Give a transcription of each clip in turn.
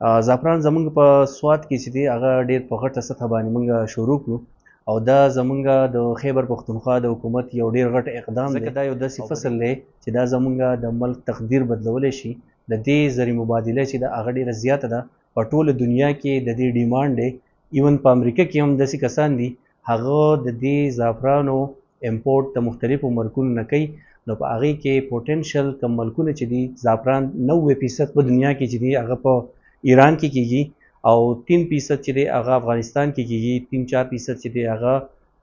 زعفران زمونږ په سوات کې چې دی هغه ډېر په غټه سطحه باندې مونږ شروع کړو او دا زمونږ د خیبر پښتونخوا د حکومت یو ډېر غټ اقدام دی، ځکه دا یو داسې فصل دی چې دا زمونږ د ملک تقدیر بدلولی شي. د دې زري مبادله چې ده هغه ډېره زیاته ده، په ټوله دنیا کې د دې ډیمانډ دی. ایون په امریکا کې هم داسې کسان دي هغه د دې زعفرانو امپورټ د مختلفو ملکونو نه کوي. نو په هغې کې پوټنشل کم ملکونه چې دي زعفران 90% په دنیا کې چې دي هغه په ایران کې کیږي او 3% چې دی هغه افغانستان کې کیږي، 3-4% چې دی هغه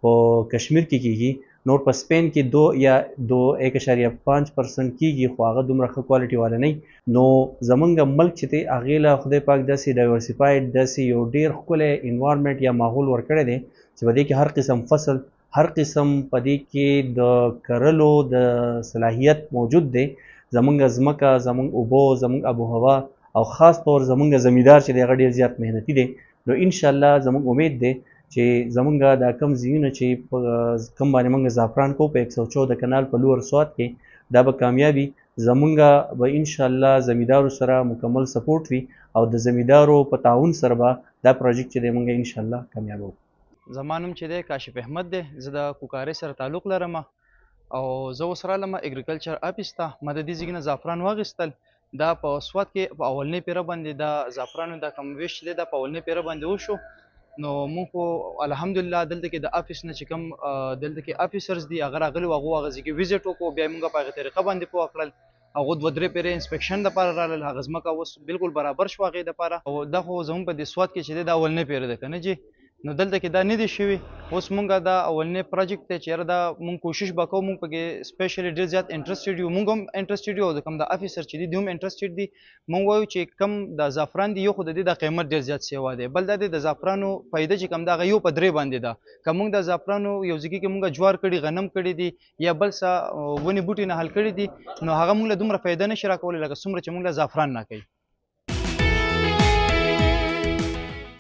په کشمیر کې کیږي، نور په سپین کې 2 یا 2.5% کیږي، خو هغه دومره ښه کوالټي والا نه. نو زمونږ ملک چې دی هغې له خدای پاک داسې ډایورسفاید داسې یو ډېر ښکلی انوایرمنټ یا ماحول ورکړی دی چې په دې کې هر قسم فصل، هر قسم په دې کې د کرلو د صلاحیت موجود دی. زمونږ ځمکه، زمونږ اوبه، زمونږ آب و هوا او خاص طور زمونږ زمیندار چې دی هغه ډېر زیات محنتي دی. نو انشاءالله زمونږ امید دی چې زمونږ دا کم ځایونه چې په کم باندې مونږ زعفران کوو په 114 کنال په لوور سوات کې، دا به کامیابي. زمونږ به انشاءالله زمیندارو سره مکمل سپورټ وي او د زمیندارو په تعاون سره به دا پروجیکټ چې دی مونږ انشاءالله کامیابو. زما نوم چې دی کاشف احمد دی، زه د کوکارۍ سره تعلق لرم او زه اوس رالم اګریکلچر آفیس ته. ما د دې ځای نه زعفران واخیستل. دا په سوات کې په اولنۍ پیره باندې دا زعفرانو دا کم ویش دی دا په اولنۍ پیره باندې وشو. نو مونږ خو الحمدلله دلته کې د آفیس نه چې کوم دلته کې آفیسرز دي هغه راغلي وو، هغو هغه ځای کې ویزټ وکړو، بیا یې مونږ په هغې طریقه باندې پوه کړل. هغو 2-3 پیرې انسپیکشن دپاره رالل، هغه ځمکه اوس بالکل برابر شوه هغې دپاره. او دا خو زموږ په دې سوات کې چې دی دا اولنۍ پیره ده که نه جي. نو دلته کې دا نه دي شوي. اوس مونږ دا اولنی پروجیکټ دی چې یاره دا مونږ کوشش به کوو، مونږ پکې سپیشلی ډېر زیات انټرسټډ یو، مونږ هم انټرسټډ یو او د کوم د افیسر چې دي دوی هم انټرسټډ دي. مونږ وایو چې کم د زعفران دی یو خو د دې د قیمت ډېر زیات سیوا دی، بل دا دی د زعفرانو فایده چې کوم ده هغه 1/3 باندې ده. که مونږ د زعفرانو یو ځای کې مونږ جوار کړي، غنم کړي دي یا بل څه ونې بوټي نه حل کړي دي، نو هغه مونږ له دومره فایده نشي راکولی لکه څومره چې مونږ له زعفران نه کوي.